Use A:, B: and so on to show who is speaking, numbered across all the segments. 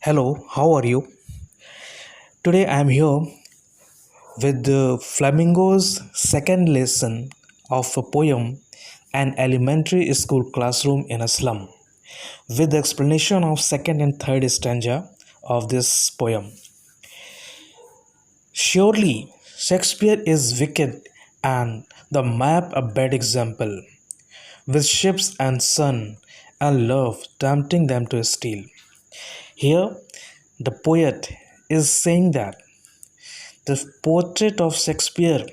A: Hello, how are you? Today I am here with Flamingo's second lesson of a poem, An Elementary School Classroom in a Slum, with the explanation of second and third stanza of this poem. Surely Shakespeare is wicked and the map a bad example, with ships and sun and love tempting them to steal. Here, the poet is saying that the portrait of Shakespeare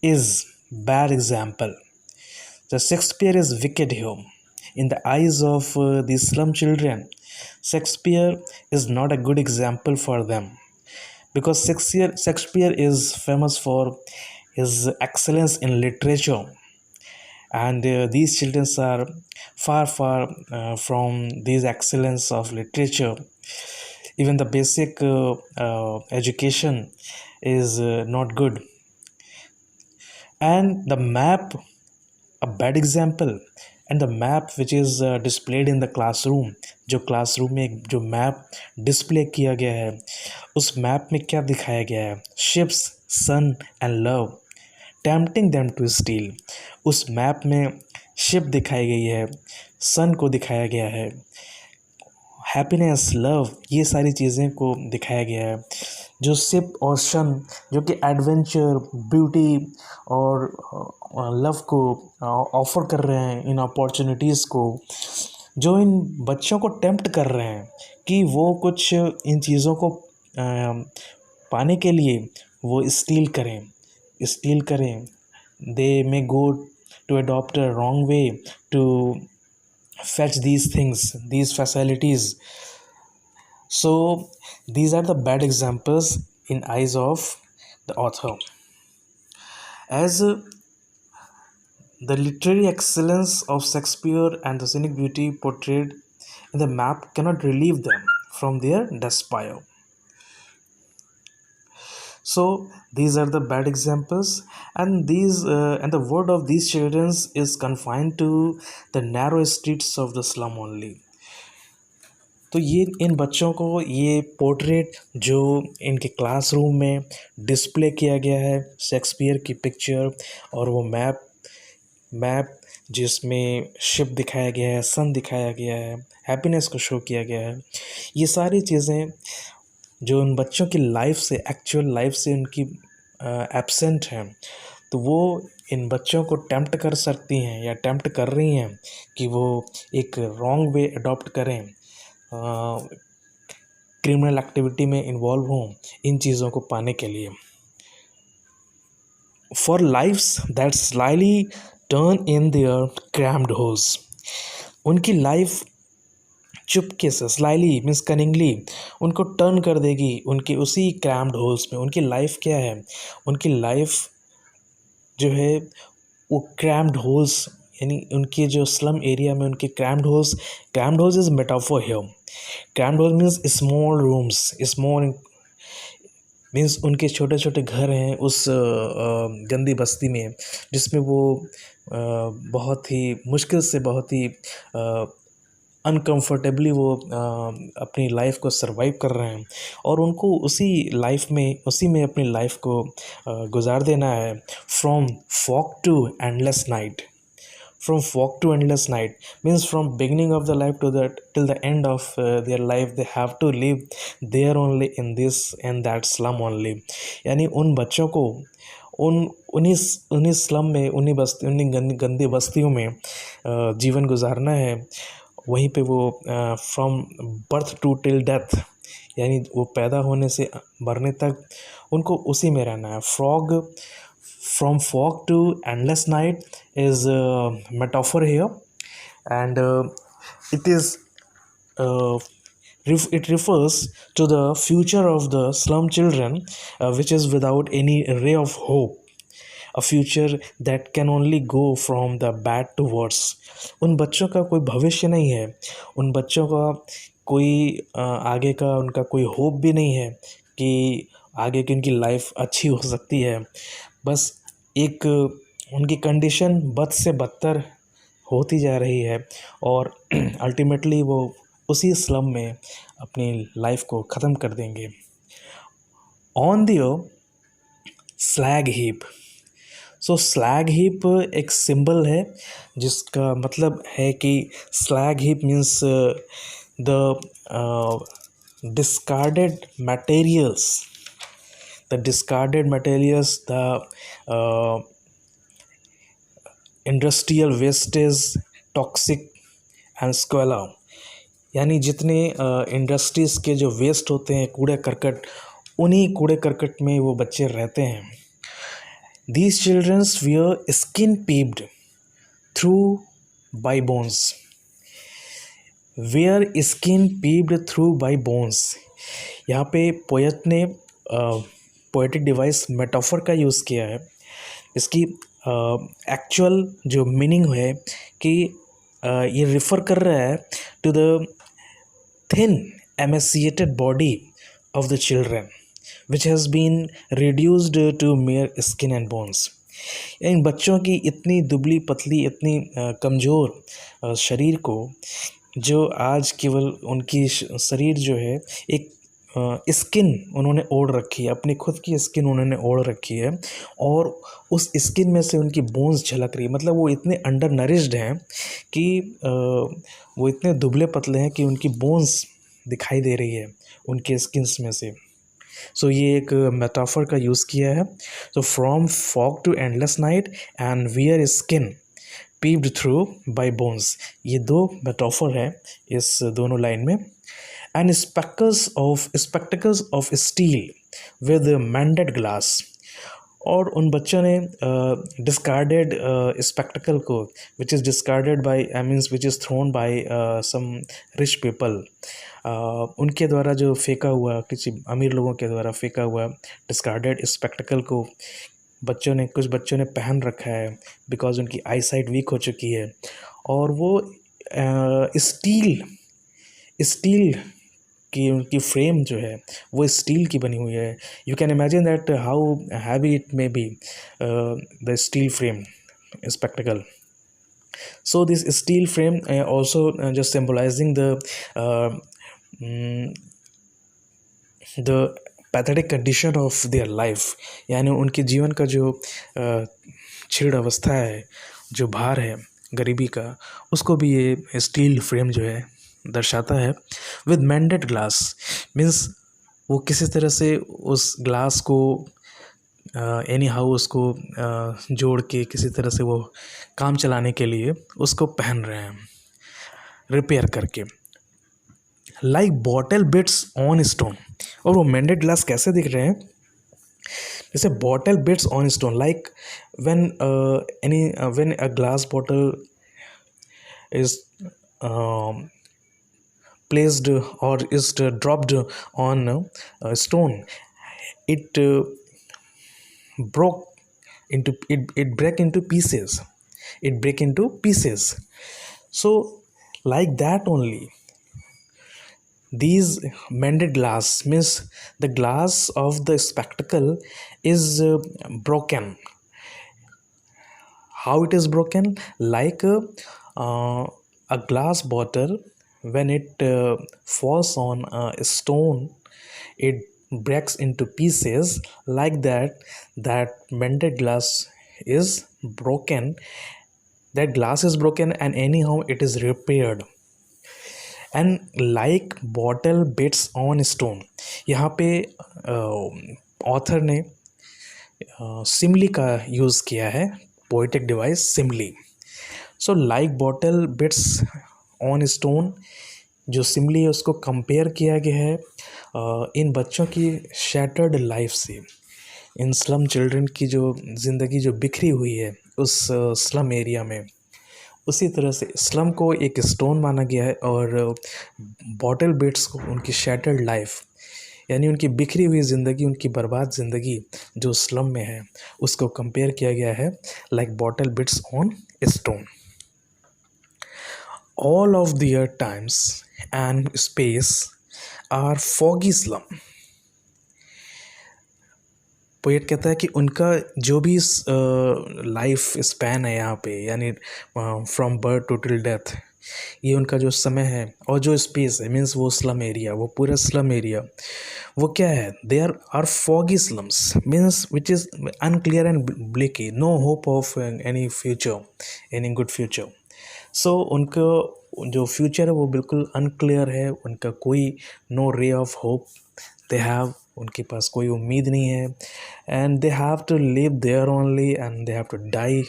A: is bad example. The Shakespeare is wicked here. In the eyes of these slum children, Shakespeare is not a good example for them because Shakespeare is famous for his excellence in literature, and these children are far from these excellence of literature. Even the basic education is not good, and the map a bad example. And the map which is displayed in the classroom, जो classroom में जो map display किया गया है, उस map में क्या दिखाया गया है? Ships, sun and love tempting them to steal. उस मैप में शिप दिखाई गई है, सन को दिखाया गया है, हैप्पीनेस, लव, ये सारी चीज़ें को दिखाया गया है. जो शिप और सन जो कि एडवेंचर, ब्यूटी और लव को ऑफ़र कर रहे हैं, इन अपॉर्चुनिटीज़ को, जो इन बच्चों को टेम्प्ट कर रहे हैं कि वो कुछ इन चीज़ों को पाने के लिए वो स्टील करें. They may go to adopt a wrong way to fetch these things, these facilities. So these are the bad examples in eyes of the author. As the literary excellence of Shakespeare and the scenic beauty portrayed in the map cannot relieve them from their despair. So these are the bad examples, and the word of these children is confined to the narrow streets of the slum only. तो ये इन बच्चों को ये portrait जो इनके classroom में display किया गया है, शेक्सपियर की पिक्चर और वो मैप जिसमें शिप दिखाया गया है, सन दिखाया गया है, हैप्पीनेस को शो किया गया है, ये सारी चीज़ें जो उन बच्चों की लाइफ से, एक्चुअल लाइफ से उनकी एब्सेंट हैं, तो वो इन बच्चों को टेम्प्ट कर सकती हैं या टेम्प्ट कर रही हैं कि वो एक रॉन्ग वे अडॉप्ट करें, क्रिमिनल एक्टिविटी में इन्वॉल्व हों इन चीज़ों को पाने के लिए. For lives that slyly turn in their cramped holes. उनकी लाइफ चुपके से, स्लाइली मीन्स कनिंगली, उनको टर्न कर देगी उनके उसी क्रैम्ड होल्स में. उनकी लाइफ क्या है? उनकी लाइफ जो है वो क्रैम्ड होल्स, यानी उनके जो स्लम एरिया में उनके cramped holes is metaphor here. Cramped hole means small rooms, small means उनके छोटे छोटे घर हैं उस गंदी बस्ती में, जिसमें वो बहुत ही मुश्किल से, बहुत ही अनकम्फर्टेबली वो अपनी लाइफ को सरवाइव कर रहे हैं, और उनको उसी में अपनी लाइफ को गुजार देना है. From fog to endless night. From fog to endless night means from beginning of the life to till the end of their life they have to live there only in this and that slum only. यानी उन बच्चों को उन्हीं slum में, उन्हीं गंदी बस्तियों में जीवन गुजारना है. वहीं पे वो from birth to till death, यानी वो पैदा होने से मरने तक उनको उसी में रहना है. From fog to endless night is a metaphor here, and it refers to the future of the slum children, which is without any ray of hope, a future that can only go from the bad to worse. उन बच्चों का कोई भविष्य नहीं है, उन बच्चों का कोई आगे का उनका कोई होप भी नहीं है कि आगे की उनकी लाइफ अच्छी हो सकती है. बस एक उनकी कंडीशन बद से बदतर होती जा रही है, और अल्टीमेटली वो उसी स्लम में अपनी लाइफ को ख़त्म कर देंगे। On the slag heap. So slag heap एक सिंबल है जिसका मतलब है कि slag heap means the discarded materials, the industrial wastage, toxic and squalor, यानी जितने इंडस्ट्रीज़ के जो वेस्ट होते हैं, कूड़े करकट, उन्हीं कूड़े करकट में वो बच्चे रहते हैं। These children were skin peeped through by bones. Were skin peeped through by bones. यहाँ पे पोएट ने पोएटिक डिवाइस मेटाफर का यूज़ किया है। इसकी एक्चुअल जो मीनिंग है कि ये रिफ़र कर रहा है to the thin emaciated body of the children which has been reduced to mere skin and bones. इन बच्चों की इतनी दुबली पतली, इतनी कमज़ोर शरीर को, जो आज केवल उनकी शरीर जो है एक स्किन उन्होंने ओढ़ रखी है, अपनी खुद की स्किन उन्होंने ओढ़ रखी है, और उस स्किन में से उनकी बोन्स झलक रही है। मतलब वो इतने अंडर नरिश्ड हैं कि वो इतने दुबले पतले हैं कि उनकी बोन्स दिखाई दे रही है उनके स्किन्स में से। सो ये एक मेटाफर का यूज़ किया है। So from fog to endless night and wear skin peeped through by bones, ये दो मेटाफर है इस दोनों लाइन में। And spectacles of steel with mended glass, और उन बच्चों ने डिस्कार्डेड स्पेक्टिकल को, which is discarded by means which is thrown by some rich people, उनके द्वारा जो फेंका हुआ, किसी अमीर लोगों के द्वारा फेंका हुआ डिस्कार्डेड स्पेक्टिकल को कुछ बच्चों ने पहन रखा है बिकॉज उनकी आई साइट वीक हो चुकी है। और वो स्टील की उनकी फ्रेम जो है वो स्टील की बनी हुई है। You can imagine that how heavy it may be the steel frame spectacle. So this steel frame also just symbolizing the pathetic condition of their life, यानी उनके जीवन का जो क्षीण अवस्था है, जो भार है गरीबी का, उसको भी ये स्टील फ्रेम जो है दर्शाता है। विद मैंडेड ग्लास मीन्स वो किसी तरह से उस ग्लास को एनी हाउ उसको जोड़ के किसी तरह से वो काम चलाने के लिए उसको पहन रहे हैं, रिपेयर करके। Like bottle bits on stone, और वो मैंडेड ग्लास कैसे दिख रहे हैं, जैसे bottle bits on stone, like when a glass bottle is placed or is dropped on a stone, it break into pieces. So like that only, these mended glass means the glass of the spectacle is broken. How it is broken? Like a glass bottle, when it falls on a stone, it breaks into pieces. Like that mended glass is broken. That glass is broken and anyhow it is repaired. And like bottle bits on stone, यहाँ पे author ने सिमली का use किया है, poetic device simile. So like bottle bits on stone, जो simile है उसको compare किया गया है इन बच्चों की शैटर्ड लाइफ से, इन स्लम चिल्ड्रन की जो ज़िंदगी जो बिखरी हुई है उस स्लम एरिया में। उसी तरह से स्लम को एक स्टोन माना गया है और बॉटल बिट्स को उनकी शैटर्ड लाइफ, यानी उनकी बिखरी हुई ज़िंदगी, उनकी बर्बाद ज़िंदगी जो स्लम में है, उसको कंपेयर किया गया है like bottle bits on stone. All of their times and space are foggy slum. Poet कहता है कि उनका जो भी लाइफ स्पैन है यहाँ पे, यानी from birth to till death, ये उनका जो समय है और जो स्पेस है, मीन्स वो स्लम एरिया, वो पूरा स्लम एरिया, वो क्या है, they are foggy slums, means which is unclear and bleaky, no hope of any future, any good future. So उनका जो फ्यूचर है वो बिल्कुल अनक्लियर है, उनका कोई no ray of hope they have, उनके पास कोई उम्मीद नहीं है, and they have to live there only and they have to die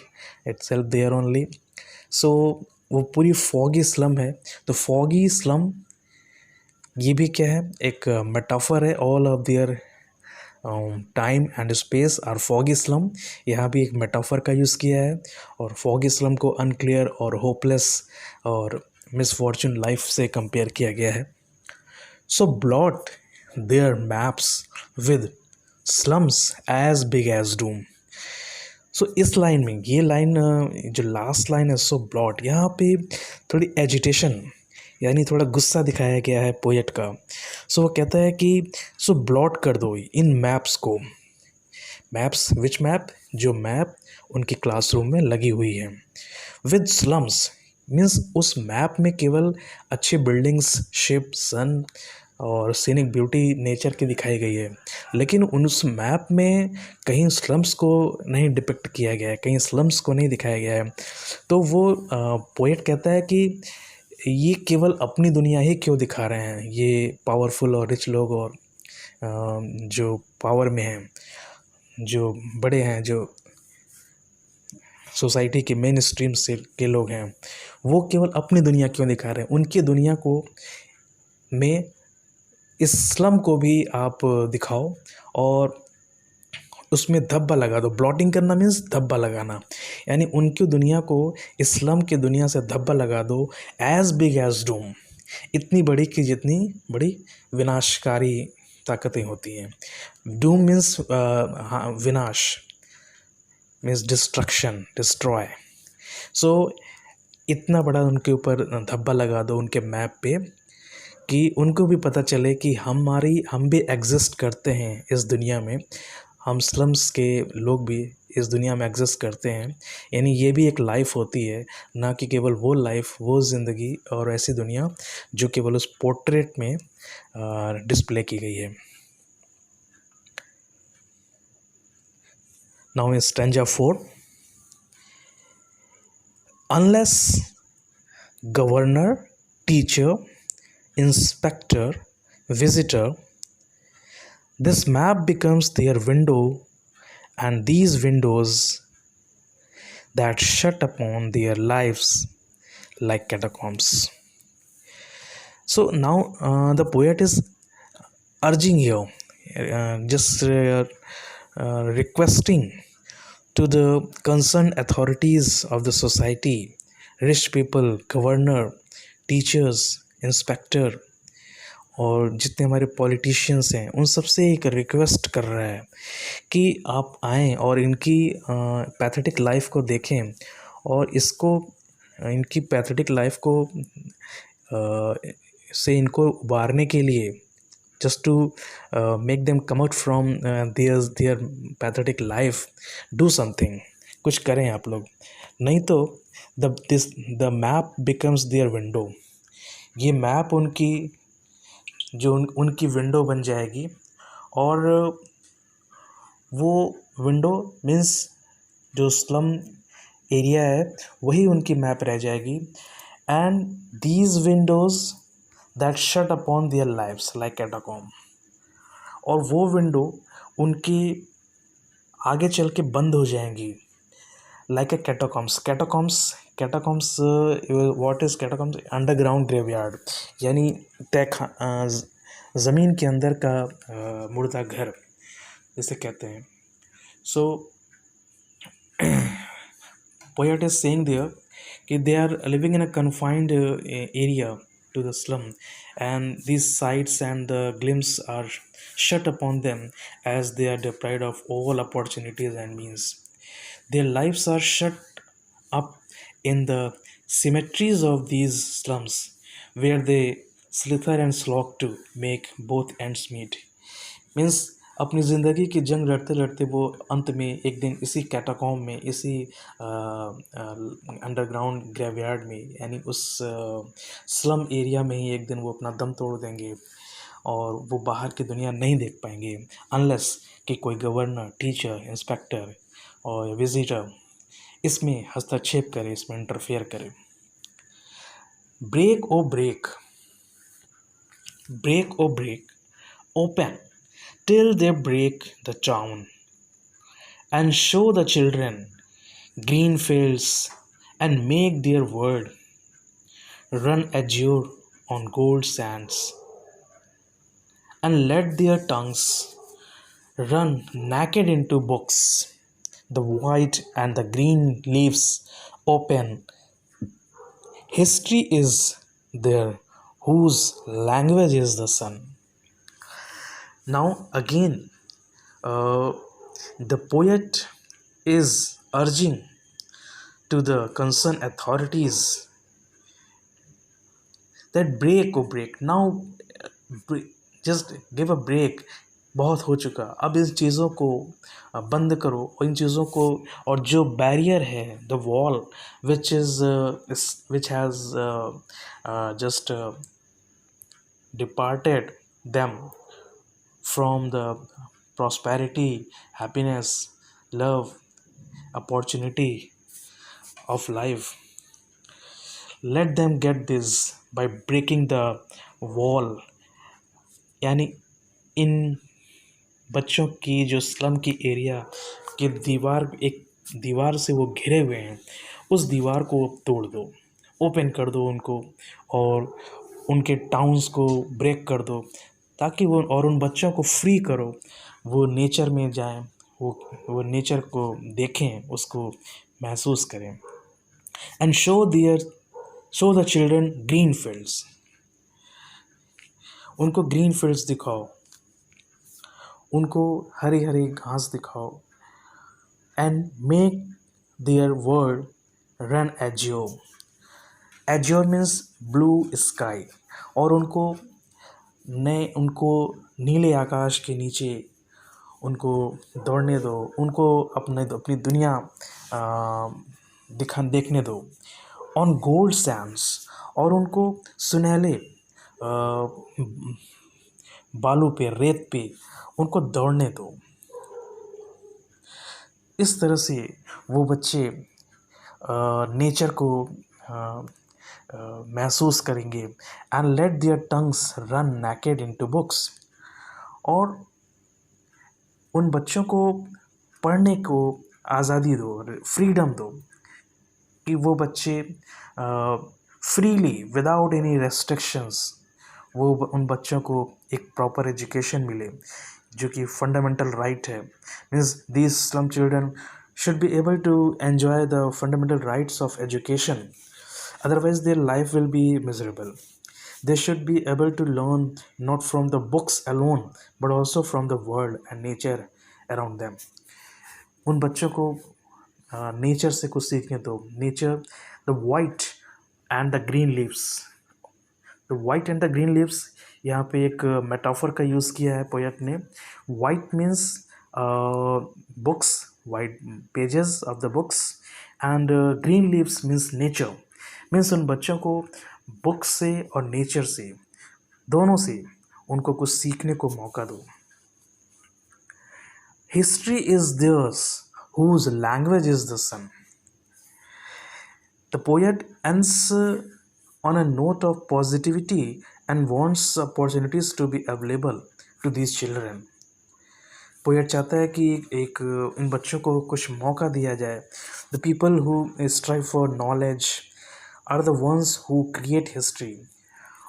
A: itself there only. So वो पूरी फॉगी स्लम है। तो फॉगी स्लम ये भी क्या है, एक मेटाफर है, all of their time and space are foggy slum. यहाँ भी एक मेटाफर का यूज़ किया है और फॉगी स्लम को अनक्लियर और होपलेस और मिसफॉर्चून लाइफ से कंपेयर किया गया है। So blot their maps with slums as big as doom. So इस लाइन में, ये लाइन जो लास्ट लाइन है, सो ब्लॉट, यहाँ पे थोड़ी एजिटेशन यानी थोड़ा गुस्सा दिखाया गया है पोएट का। सो वो कहता है कि सो ब्लॉट कर दो इन मैप्स को, मैप्स विच मैप, जो मैप उनकी क्लासरूम में लगी हुई है, विद स्लम्स मीन्स उस मैप में केवल अच्छी बिल्डिंग्स, शिप, सन और सीनिक ब्यूटी नेचर की दिखाई गई है, लेकिन उस मैप में कहीं स्लम्स को नहीं डिपिक्ट किया गया है, कहीं स्लम्स को नहीं दिखाया गया है। तो वो पोएट कहता है कि ये केवल अपनी दुनिया ही क्यों दिखा रहे हैं ये पावरफुल और रिच लोग, और जो पावर में हैं, जो बड़े हैं, जो सोसाइटी के मेन स्ट्रीम से के लोग हैं, वो केवल अपनी दुनिया क्यों दिखा रहे हैं, उनकी दुनिया को में इस स्लम को भी आप दिखाओ और उसमें धब्बा लगा दो। ब्लॉटिंग करना मीन्स धब्बा लगाना, यानी उनकी दुनिया को इस्लाम की दुनिया से धब्बा लगा दो, एज बिग एज डूम, इतनी बड़ी कि जितनी बड़ी विनाशकारी ताकतें होती हैं। डूम मीन्स विनाश, मीन्स डिस्ट्रक्शन, डिस्ट्रॉय। सो इतना बड़ा उनके ऊपर धब्बा लगा दो उनके मैप पे कि उनको भी पता चले कि हम भी एग्जिस्ट करते हैं इस दुनिया में, हम स्लम्स के लोग भी इस दुनिया में एग्जिस्ट करते हैं, यानी ये भी एक लाइफ होती है, ना कि केवल वो लाइफ, वो ज़िंदगी और ऐसी दुनिया जो केवल उस पोर्ट्रेट में डिस्प्ले की गई है। Now in stanza 4, unless governor, teacher, inspector, visitor, this map becomes their window, and these windows that shut upon their lives like catacombs. So now the poet is urging here, just requesting to the concerned authorities of the society, rich people, governor, teachers, inspector और जितने हमारे politicians हैं, उन सबसे एक request कर रहा है कि आप आएँ और इनकी पैथेटिक लाइफ को देखें और इसको, इनकी पैथेटिक लाइफ को से इनको उबारने के लिए, just to make them come out from their pathetic life, do something, कुछ करें आप लोग, नहीं तो the map becomes their window, ये मैप उनकी जो उनकी विंडो बन जाएगी, और वो विंडो मीन्स जो स्लम एरिया है वही उनकी मैप रह जाएगी, and these Windows that shut upon their lives like catacomb, और वो विंडो उनकी आगे चल के बंद हो जाएंगी like a catacombs. Catacombs what is catacombs? Underground graveyard, यानी ज़मीन के अंदर का मुर्दा घर जिसे कहते हैं। सो poet is saying there कि they are living in a confined area to the slum, and these sights and the glimpses are shut upon them as they are deprived of all opportunities and means. Their lives are shut up in the cemeteries of these slums, where they slither and slog to make both ends meet. Means अपनी ज़िंदगी की जंग लड़ते लड़ते वो अंत में एक दिन इसी कैटाकॉम्ब में, इसी अंडरग्राउंड ग्रेवयार्ड में, यानी उस स्लम एरिया में ही एक दिन वो अपना दम तोड़ देंगे और वो बाहर की दुनिया नहीं देख पाएंगे अनलेस कि कोई गवर्नर, टीचर, इंस्पेक्टर और विजिटर इसमें हस्तक्षेप करे, इसमें इंटरफेयर करे। Break or break, break or break, open till they break the town, and show the children green fields and make their world run azure on gold sands, and let their tongues run naked into books. The white and the green leaves open. History is there, whose language is the sun. Now, again, uh, the poet is urging to the concerned authorities that break or break. Now, just give a break. बहुत हो चुका, अब इन चीज़ों को बंद करो, और इन चीज़ों को, और जो बैरियर है, the wall which has just departed them from the prosperity, happiness, love, opportunity of life. Let them get this by breaking the wall. यानी इन बच्चों की जो स्लम की एरिया की दीवार, एक दीवार से वो घिरे हुए हैं, उस दीवार को तोड़ दो, ओपन कर दो उनको, और उनके टाउन्स को ब्रेक कर दो, ताकि वो, और उन बच्चों को फ्री करो, वो नेचर में जाएं, वो नेचर को देखें, उसको महसूस करें। And show the children green fields, उनको ग्रीन फील्ड्स दिखाओ, उनको हरी हरी घास दिखाओ। And make their world run azure, azure means blue sky, और उनको नीले आकाश के नीचे उनको दौड़ने दो, उनको अपनी दुनिया देखने दो। ऑन गोल्ड सैंड्स, और उनको सुनहले बालू पे, रेत पे उनको दौड़ने दो। इस तरह से वो बच्चे नेचर को महसूस करेंगे। And let their tongues run naked into books, और उन बच्चों को पढ़ने को आज़ादी दो, फ्रीडम दो, कि वो बच्चे फ्रीली विदाउट एनी रेस्ट्रिक्शंस, वो उन बच्चों को एक प्रॉपर एजुकेशन मिले, जो कि फंडामेंटल राइट है। Means these slum children should be able to enjoy the fundamental rights of education, otherwise their life will be miserable. They should be able to learn not from the books alone but also from the world and nature around them. उन बच्चों को nature से कुछ सीखने दो। Nature, the white and the green leaves, the white and the green leaves, यहाँ पे एक मेटाफर का यूज़ किया है पोएट ने। White means books, white pages of the books, and green leaves means nature, means उन बच्चों को बुक्स से और नेचर से, दोनों से उनको कुछ सीखने को मौका दो। History is theirs whose language is the sun. The poet ends on a note of positivity and wants opportunities to be available to these children. Poet चाहता है कि एक इन बच्चों को कुछ मौका दिया जाए। The people who strive for knowledge are the ones who create history.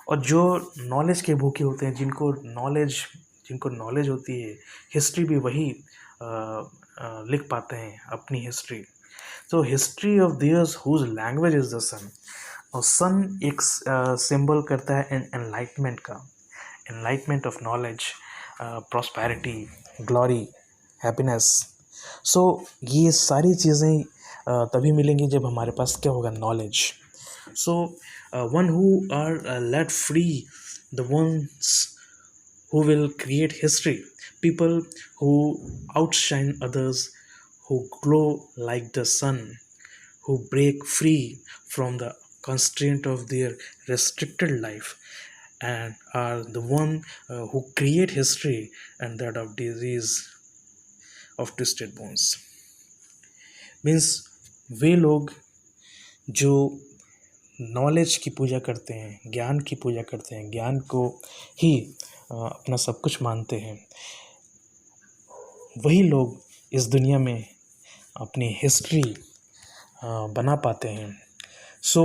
A: और जो नॉलेज के भूखे होते हैं, जिनको नॉलेज होती है, हिस्ट्री भी वही लिख पाते हैं अपनी हिस्ट्री। तो history of theirs whose language is the sun, और सन एक सिंबल करता है एनलाइटमेंट का, enlightenment of knowledge, prosperity, glory, happiness. So ये सारी चीज़ें तभी मिलेंगी जब हमारे पास क्या होगा, knowledge. So one who are let free, the ones who will create history, people who outshine others, who glow like the sun, who break free from the constraint of their restricted life and are the one who create history and that of disease of twisted bones. Means वे लोग जो knowledge की पूजा करते हैं, ज्ञान की पूजा करते हैं, ज्ञान को ही अपना सब कुछ मानते हैं, वही लोग इस दुनिया में अपनी हिस्ट्री बना पाते हैं. सो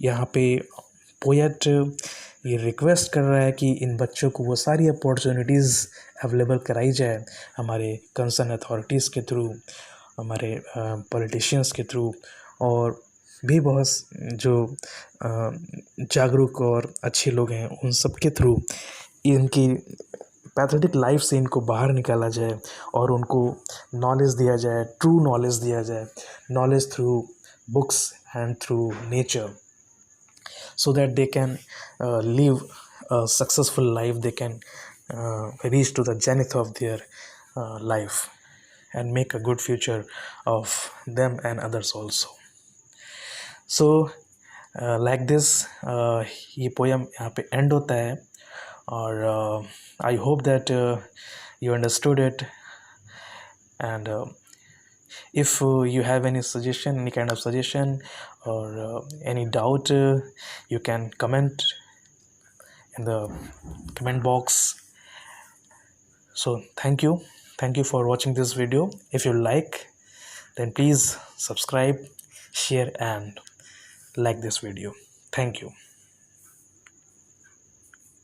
A: यहाँ पे पोएट ये रिक्वेस्ट कर रहा है कि इन बच्चों को वो सारी अपॉर्चुनिटीज़ अवेलेबल कराई जाए हमारे कंसर्न अथॉरिटीज़ के थ्रू, हमारे पॉलिटिशियंस के थ्रू, और भी बहुत जो जागरूक और अच्छे लोग हैं उन सब के थ्रू इनकी पैथेटिक लाइफ से इनको बाहर निकाला जाए और उनको नॉलेज दिया जाए, ट्रू नॉलेज दिया जाए, knowledge through books and through nature, so that they can live a successful life, they can reach to the zenith of their life and make a good future of them and others also. So like this ये poem यहाँ पे and होता है और I hope that you understood it, and if you have any suggestion, any kind of suggestion or any doubt, you can comment in the comment box. So thank you for watching this video. If you like, then please subscribe, share and like this video. Thank you.